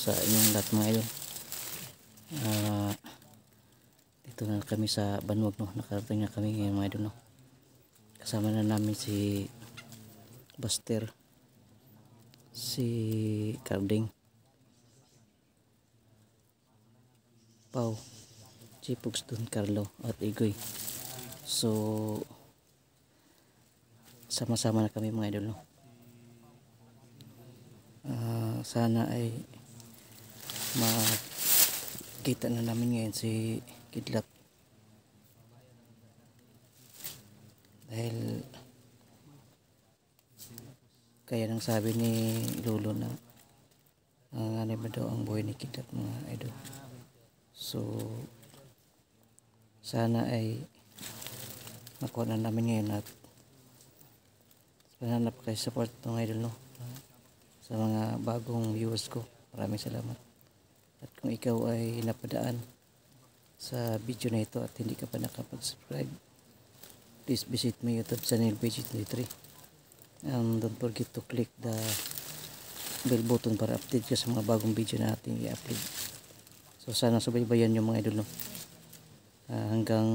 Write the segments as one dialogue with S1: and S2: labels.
S1: sa inyong lahat mga idol. Dito na kami sa Banwag, no. Nakarating na kami ngayon mga idol, no. Kasama na namin si Buster, si Carding, Pau, Chipogs, Don Carlo at Igoy. So sama-sama na kami mga idol, no. Sana ay makita na namin ngayon si Kidlat, dahil kaya nang sabi ni Lolo na ano ba daw ang buhay ni Kidlat mga idol. So sana ay makuha na namin ngayon at pananap kayo support mga idol, no. Sa mga bagong viewers ko, maraming salamat. At kung ikaw ay napadaan sa video na ito at hindi ka pa nakapag-subscribe, please visit my YouTube channel PG23 and don't forget to click the bell button para update ka sa mga bagong video na ating i-upload. So sana subaybayan yung mga idol, no. Hanggang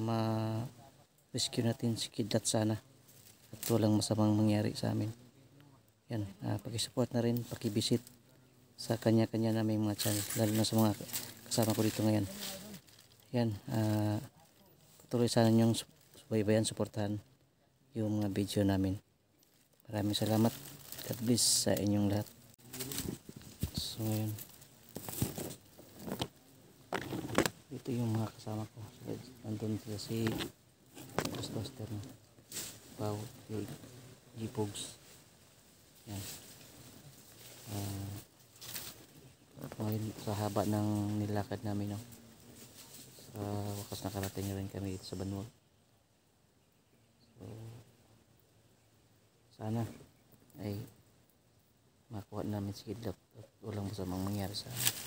S1: ma-rescue natin si Kidlat sana at walang masamang mangyari sa amin. Yan, paki-support na rin, paki-visit sa kanya-kanya naming mga channel, lalo na sa mga kasama ko dito ngayon. Yan, patuloy sana nyong subaybayan, suportahan yung mga video namin. Maraming salamat. God bless sa inyong lahat. So ngayon, ito yung mga kasama ko. Nandun sila si Buster, no? Pau, Chipogs. Yan. Sa haba ng nilakad namin, no, sa wakas nakarating na rin kami dito sa Banwag. So sana ay makuha namin si Kidlat at walang masamang mangyari sa amin.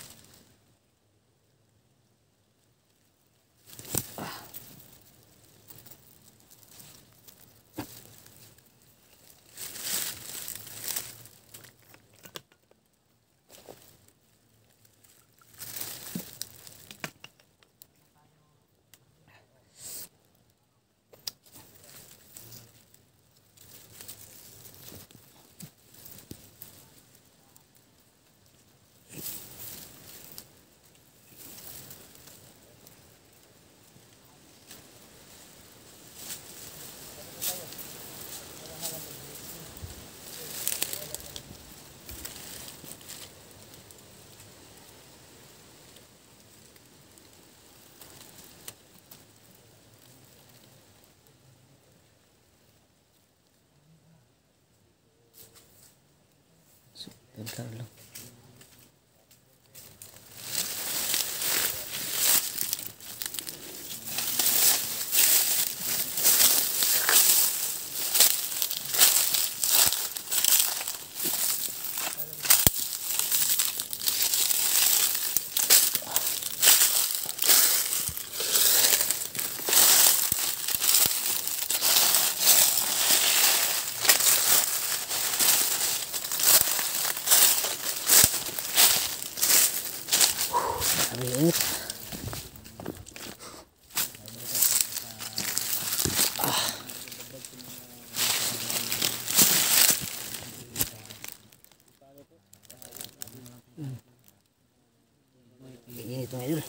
S1: Don Carlo. Init. Init mga idol.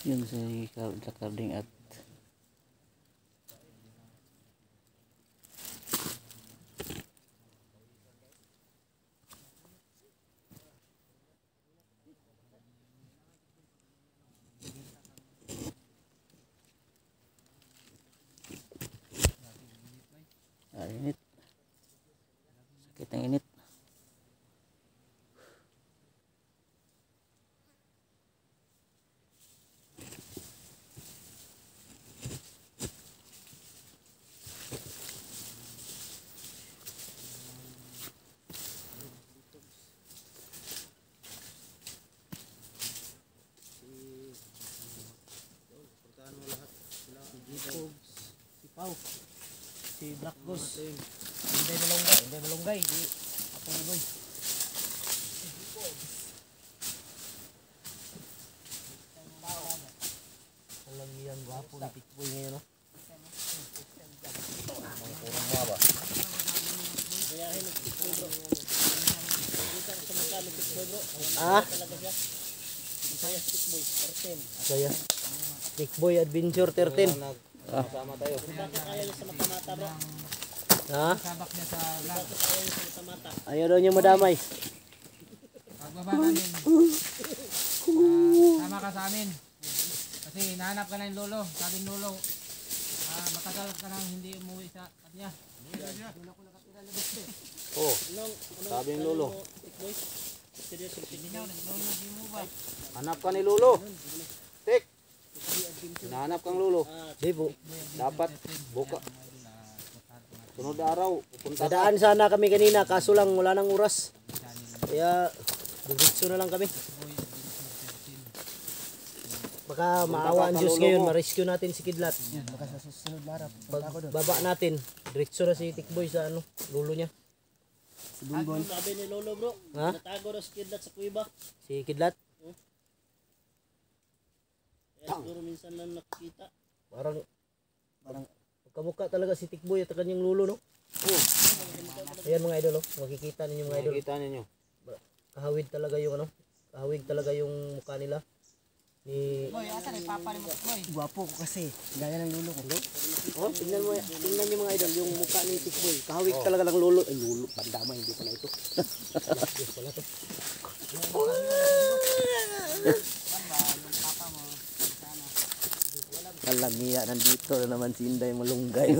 S1: Yung si Carding at Init. Sakit ng init.
S2: Si Pau, si Black Goose, hindi malunggay, di ako iboy. Walang yan, gwapo na tikboy ngayon, no? Kurang mga ba? Bayahin ng tikboy, bro. Kita ko sa mata ng tikboy, bro. Talaga siya. Saya tikboy, 13. Saya. Tikboy Adventure 13. Sama tayo. Bakit ayaw niya sa mata-mata, bro? Ha? Sabak niya sa vlog. Bakit ayaw niya sa mata-mata? Ayaw daw niya madamay.
S3: Pagbaba namin. Sama ka sa amin. Kasi nahanap ka na yung lolo. Sabi ng lolo, matagal ka nang hindi umuwi sa kanya.
S2: Oh, sabi ng lolo. Hanap ka ni lolo. Tik. Hinahanap kang lolo. Di po. Dapat buka. Sunod araw. Dadaan sana kami kanina kaso lang wala nang oras. Kaya diretso na lang kami. Baka maawa ang Diyos ngayon, ma-rescue natin si Kidlat. Baka sa susunod na araw. Baba natin, diretso na si Tikboy sa lolo niya.
S4: Ano sabi ni Lolo, bro?
S2: Ha?
S4: Natago na si Kidlat sa kuiba.
S2: Si Kidlat?
S4: Kaya siguro minsan lang nakikita.
S2: Parang magkamukha talaga si Tikboy at kanyang lolo, no? Oo. Ayan mga idol, makikita ninyo mga idol. Makikita ninyo. Kahawig talaga yung kahawig talaga yung mukha nila.
S3: Boy, asan ay papa ni Boy?
S2: Gwapo ko kasi, gaya ng lolo ko. Oh, tingnan niyo mga idol, yung mukha ni Tikboy. Kahawig talaga ng lolo. Ay, lolo, bandama, hindi pala ito. Yes, pala to. Kalamiya, nandito na naman si Inday Malunggay.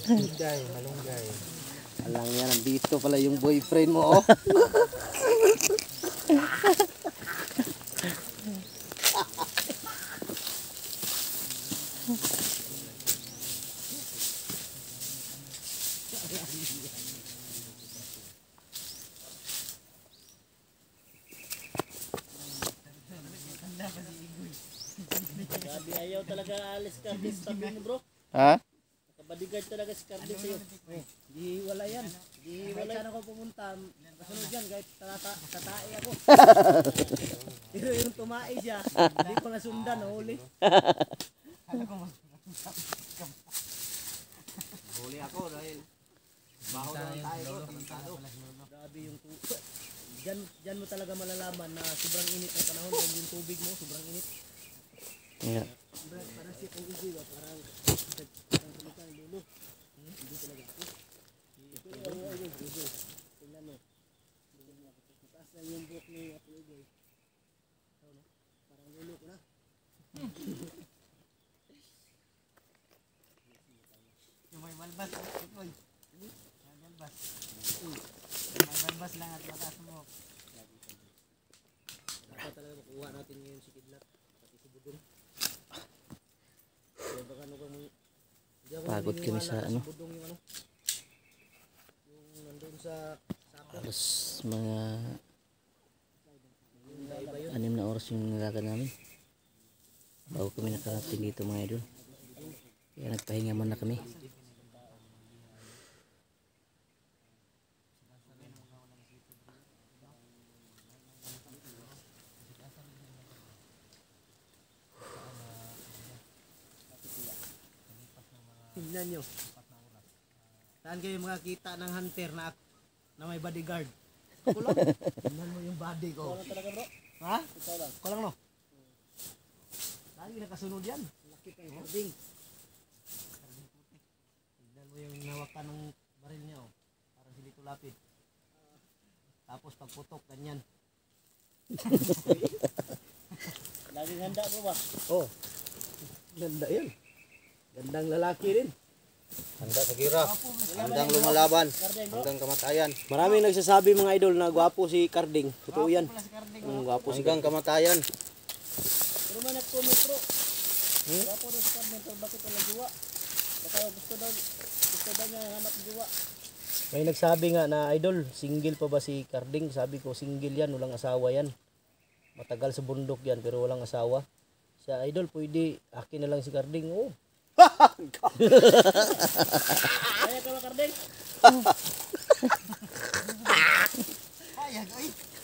S2: Inday Malunggay. Alang yan, nandito pala yung boyfriend mo, oh.
S4: Grabe, ayaw talaga alis Cardis sa tabi mo, bro.
S1: Ha?
S4: Nakabadigad talaga si Cardis sa'yo.
S2: Di wala yan. Di wala yan ako pumunta. Kasunod yan, kahit tatae ako. Pero yung tumai siya, hindi ko nasundan, huli. Huli ako dahil baho na ang tayo ko, tarantado. Grabe yung Diyan mo talaga malalaman na sobrang init ang panahon dahil yung tubig mo, sobrang init.
S1: Yeah.
S2: Parang si Pong Igoy ba? Parang kumita ng lolo. Hindi talaga ako. Tingnan mo. Mataas lang yung buhok ni Apo Igoy. Parang lolo ko na.
S3: Yung may balbas, Boy. May balbas. May balbas lang at mataas mo.
S2: Dapat talaga makuha natin ngayon si Kidlat. Pati si Budong. Kaya baka
S1: Pagod kami sa
S2: Budong yung yung nandun sa sako.
S1: halos mga 6 na oras yung nilakad namin bago kami nakarating dito mga idol. Kaya nagpahinga muna kami.
S2: Tingnan nyo. Saan kayo makakita ng hunter na may bodyguard? Ako lang. Tingnan mo yung body ko.
S4: Ikaw lang talaga, bro.
S2: Ha?
S4: Ikaw lang.
S2: Ako lang, no? Lagi nakasunod yan. Laki pa yung harding. Tingnan mo yung nawakan ng baril niya, oh. Parang si Lito Lapid. Tapos pagputok, ganyan.
S4: Laging handa, bro ba?
S2: Oh. Ganda yan. Gandang lalaki rin.
S5: Handa sa gira. Handang lumalaban. Hanggang kamatayan.
S2: Maraming nagsasabi mga idol na gwapo si Carding. Totoo yan. Gwapo si
S5: Hanggang kamatayan.
S4: Pero man nag-comment bro. Wapo daw si Carmen, pero bakit walang jowa? Baka gusto daw niya hanap jowa.
S2: May nagsabi nga na idol, single pa ba si Carding? Sabi ko single yan, walang asawa yan. Matagal sa bundok yan pero walang asawa. Siya idol, pwede akin na lang si Carding. Oh.
S4: Kaya ka ba, Carding?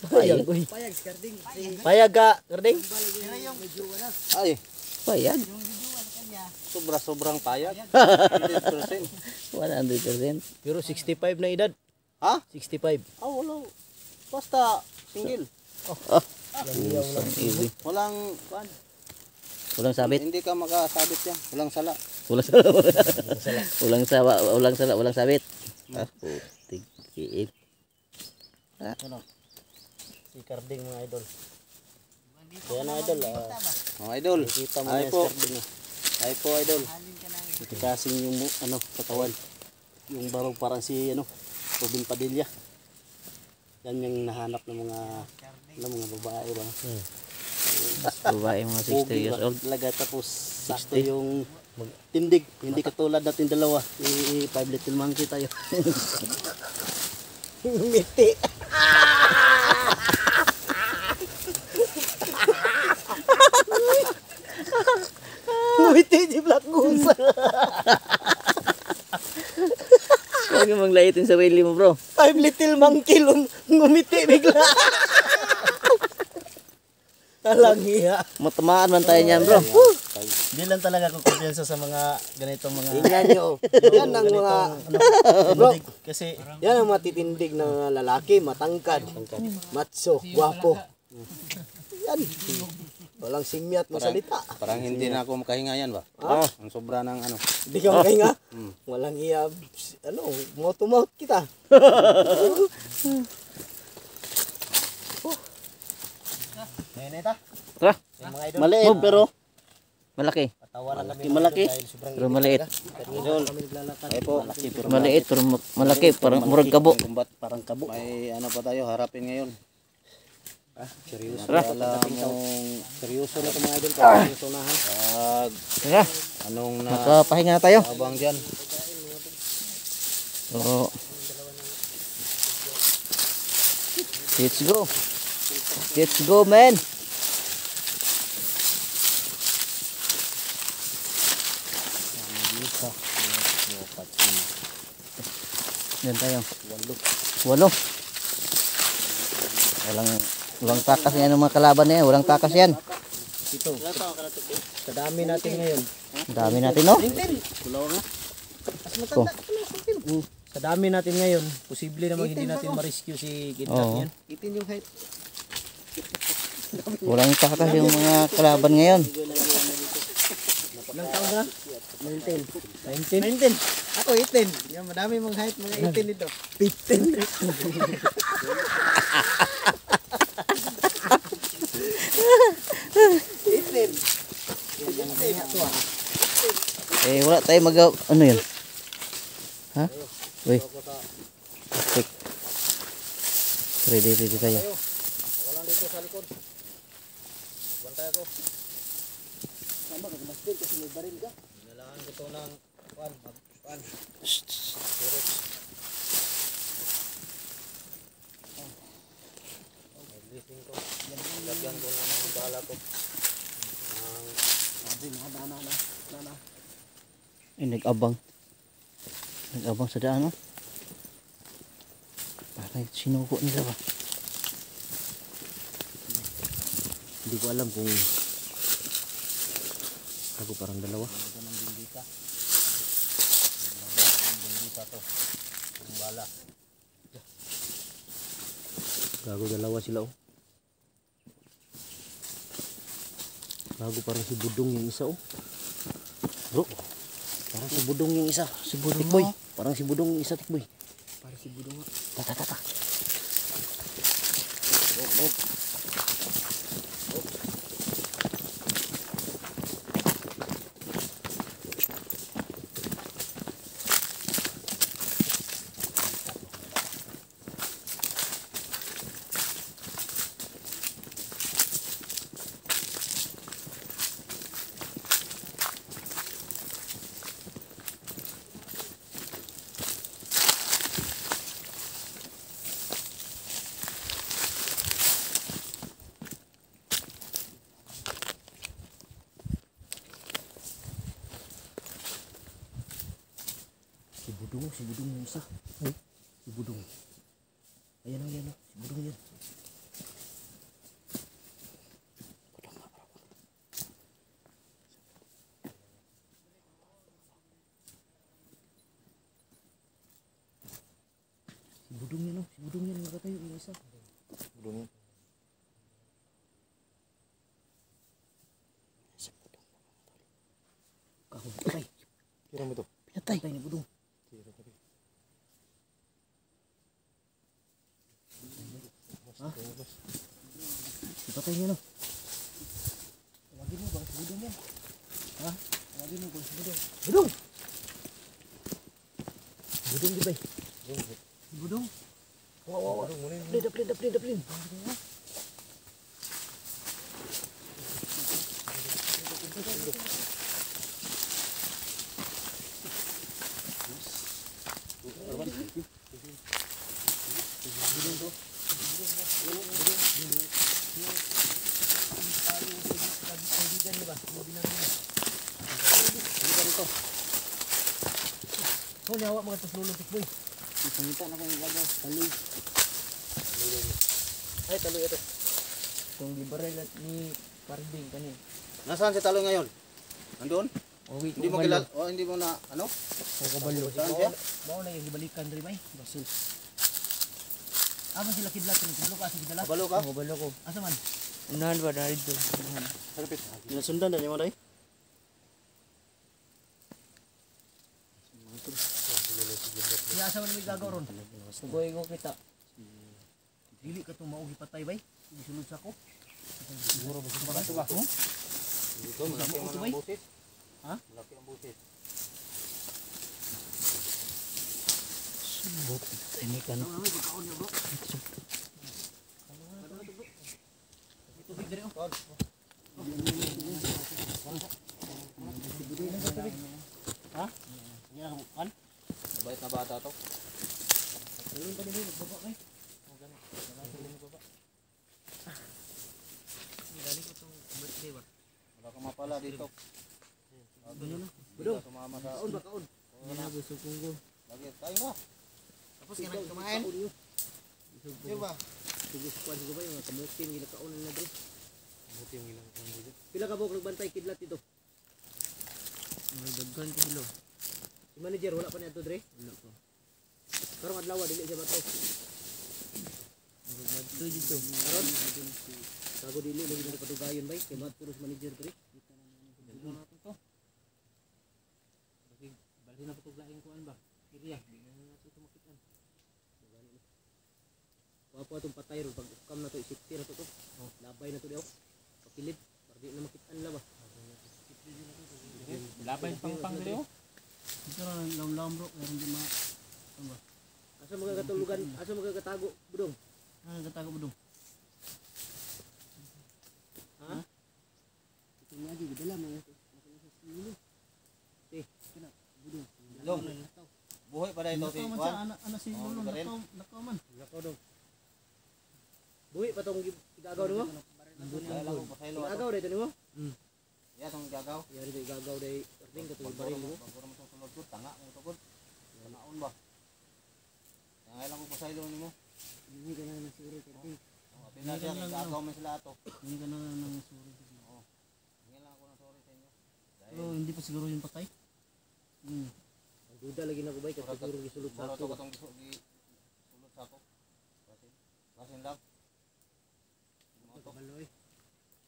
S2: Payag, uy. Payag ka, Carding?
S5: Ay,
S1: Payag.
S5: sobrang payag. 100%.
S1: 100%.
S2: Pero 65 na edad.
S5: Ha?
S2: 65.
S5: Wala. Basta single.
S1: Easy.
S5: Walang
S1: Walang sabit.
S5: hindi ka makasabit yan. Walang sala.
S1: Walang sala. Walang sabit. Ah, putik. Iip.
S2: Si Carding mga idol. Kaya na idol.
S5: Mga idol.
S2: Kita mo
S5: Ay
S2: na si
S5: po.
S2: Carding.
S5: Ay po idol.
S2: Kasing yung katawan. Yung barong parang si Robin Padilla. Yan yung nahanap ng mga babae ba.
S1: Babae mga 60 years old.
S2: Talaga tapos sakto yung tindig. Hindi katulad natin dalawa. Five Little Monkey tayo. Miti. Ngumiti si Black Goose.
S1: Huwag mo maglaitin sa sarili mo, bro.
S2: Five Little Monkey ngumiti bigla. Alang hiya.
S1: Matamaan man tayo niyan, bro.
S2: Hindi lang talaga ako kumpiyansa sa mga ganitong mga... Yan nyo. Yan ang mga... bro, kasi yan ang matitindig na lalaki, matangkad, macho, guwapo. Yan. Walang simyat masalita.
S5: Parang hindi na ako makahinga yan ba? Ang sobra ng ano.
S2: Hindi ka makahinga. Walang iya, mouth to mouth kita.
S1: Tara.
S2: Maliit pero
S1: Malaki.
S2: malaki.
S1: Pero maliit.
S5: Ay po.
S1: Maliit pero malaki. Parang murag kabo.
S2: Parang kabo.
S5: May ano pa tayo harapin ngayon.
S2: Seryoso.
S5: Alam mong
S2: Seryoso na ito mga idol. Seryoso na ha.
S1: Tara.
S5: anong na
S1: Makapahinga na tayo.
S5: abang dyan.
S1: So, let's go. Let's go, man. Yan tayo. 8. Walang takas yan ng mga kalaban na yan. Walang takas yan.
S2: Ito. Sa dami natin ngayon.
S1: Dami natin, no? Oh.
S2: Sa dami natin ngayon, posible namang hindi natin ma-rescue si Kidnap
S1: Oo.
S2: yan. Itin yung height.
S1: Walang takas yung mga kalaban ngayon.
S2: Ilang taon ka? 19. 19? Ako 18. Yan, madami mong height, mga 18 dito. 15.
S1: Eh, wala tayo ano yun? Ha? Uy. Quick. Ready tayo.
S5: Walang dito sa likod. Bantay ako.
S2: Sama ka, basket kasi may baril ka.
S5: Nilalaan ko to ng pan. Listing ko. Lagyan ko ng bala ko.
S1: Ay, nag-abang. Nag-abang sa daan, no? Parang sinuko nila ba?
S2: Hindi ko alam kung ako parang dalawa. Gago dalawa sila oh. Gago parang si Budong yung isa oh. Bro, parang si Budong yung isa. Si Budong Tikboy. Parang si Budong yung isa Tikboy. Parang si Budong nga. Tata. Budong, si Budong yung isa. Ay, si Budong. Ayan o, si Budong yan. Si Budong yan o, si Budong yan nakatayo yung isa.
S5: Budong yan.
S2: Kahon, patay.
S5: Kira mo to.
S2: Pinatay. Patay ni Budong. Ha? Ipatay niya no. Tawagin mo bang si Budong yan? Ha? Tawagin mo bang si Budong? Budong! Budong di ba? Si Budong? Wow. Daplin. Kau ni awak mga taslulong tikboy. Ipangita na kayong gagaw. Taloy. Ay, taloy ito. Itong gibaril ni Carding kanin.
S5: Nasaan si Taloy ngayon? Nandun?
S2: Uwi
S5: Hindi mo kilala, hindi mo na, ano?
S2: Kabalo.
S5: Saan siya?
S2: Bao na yung gibalikan diri bay. Basil. Aba sila kidlat ni kabalo ka sa gidala.
S5: Kabalo ka?
S2: Kabalo ko. Asa man?
S3: Unahan ba na dito?
S5: Sarapit.
S2: Nasundan na niyo day. Ya asa man mi gagaw ron. Sugoy ko kita. Dili ka to maugi patay bay. Gisulod sa ko. Siguro ba sa barato ba?
S5: Dito, malaki ang busis.
S2: Ha?
S5: Malaki ang busis.
S1: Subok. Ini kan.
S2: Tubig diri oh. Ha? Nya kan?
S5: Mabait na bata to.
S2: Tulong pa din baba bay.
S5: Wala kang mapala dito.
S2: Budong.
S5: Sumama sa...
S2: Kaon ba kaon? Nya busog ko.
S5: Lagi, tayo ba?
S2: Tapos ka na kumain. Di ba? Tugos kuan ko ba yung kamutin gila kaon na dre.
S5: Buti yung ilang kong dito.
S2: Pila ka buok nagbantay kidlat dito?
S3: May daghan ko sila.
S2: Si manager wala pa niya to dre?
S3: Wala ko.
S2: Karong adlaw dili siya bato.
S3: Magmadto dito.
S2: Karon tago dili lagi na padugayon bay kay mat puro si manager dre.
S3: Daghan natin to. Bakit balhin na patuglaing kuan ba? Kiriya, di na natin ito makitaan.
S2: Wapo atong patay ro pag ukam na to isipti na to to. Labay na to daw. Pakilid para di na makitaan la ba.
S3: Labay pang dito. Ito na laom-laom bro, meron di ma ano ba?
S2: Asa magkatulugan, asa magkatago budong?
S3: Ah, katago mo dong.
S2: Ha? Ito nga di gidala mo.
S5: Dong, buhay pa dahil ito si Juan.
S3: Ano si
S5: Lolo,
S3: nakaw man.
S2: Lakaw dong. Buhi pa tong igagaw nimo?
S5: Kaya lang ko pasaylo ato.
S2: Igagaw dito nimo?
S5: Iya, itong gagaw.
S2: Yari dito igagaw day ring ka to baril mo.
S5: Pagpura mo itong sulod ko, tanga mo ito ko. Tanaon ba? Kaya lang ko pasaylo nimo.
S2: Hindi ka na nasuri kasi.
S5: Apin na siya, gagaw mo sila ato.
S3: Hindi ka na nang sorry.
S5: Hingin lang ako ng sorry sa inyo.
S3: Pero hindi pa siguro yung patay.
S2: Ang duda lagi na ko bay kasi siguro gisulod sa
S5: Muro
S2: ato.
S5: ito katong sulod sa ako. Basin lang.
S2: Kabaloy.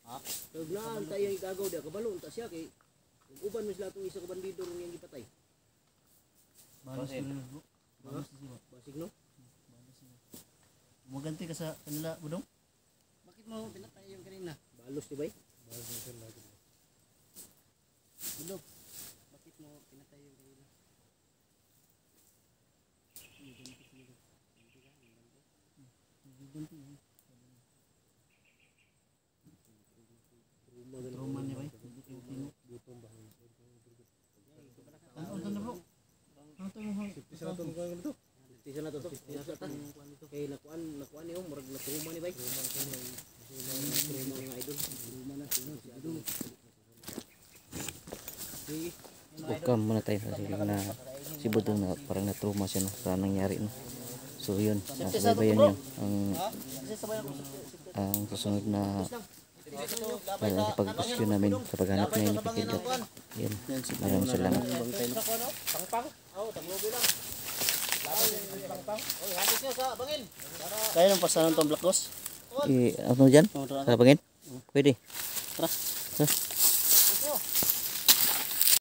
S5: Ha?
S2: Kag laan tayo igagaw dia kabalo unta siya kay ug uban mo sila tong isa ka bandido ron yang gipatay.
S3: Balas
S5: Basin.
S3: na bro. Balas na sila.
S2: Basig no?
S3: Maganti ka sa kanila, Budong?
S2: Bakit mo pinatay yung kanina? Balos di bay? Budok. Bakit mo pinatay yung kanina?
S3: Trauma niya ba? Ano na bro? Ano to mo?
S2: Tisa na to to. Tisa ta. Kay nakuan niyo murag na trauma ni bay. Trauma ni idol. Trauma na si idol.
S1: Ukam muna tayo sa siling na si Budong na parang na-trauma siya no, sa nangyari no. So yun, nasubaybayan yun ang susunod na pag-rescue namin sa paghanap ngayon ni Pikidot. Yan, maraming salamat.
S2: Pangpang. Oh, taglubi lang. Pangpang. Oh, habis niyo sa bangin. Kaya nang pasanon tong Black Ghost.
S1: Ano dyan? Sa bangin? Pwede.
S2: Tara.
S1: Tara.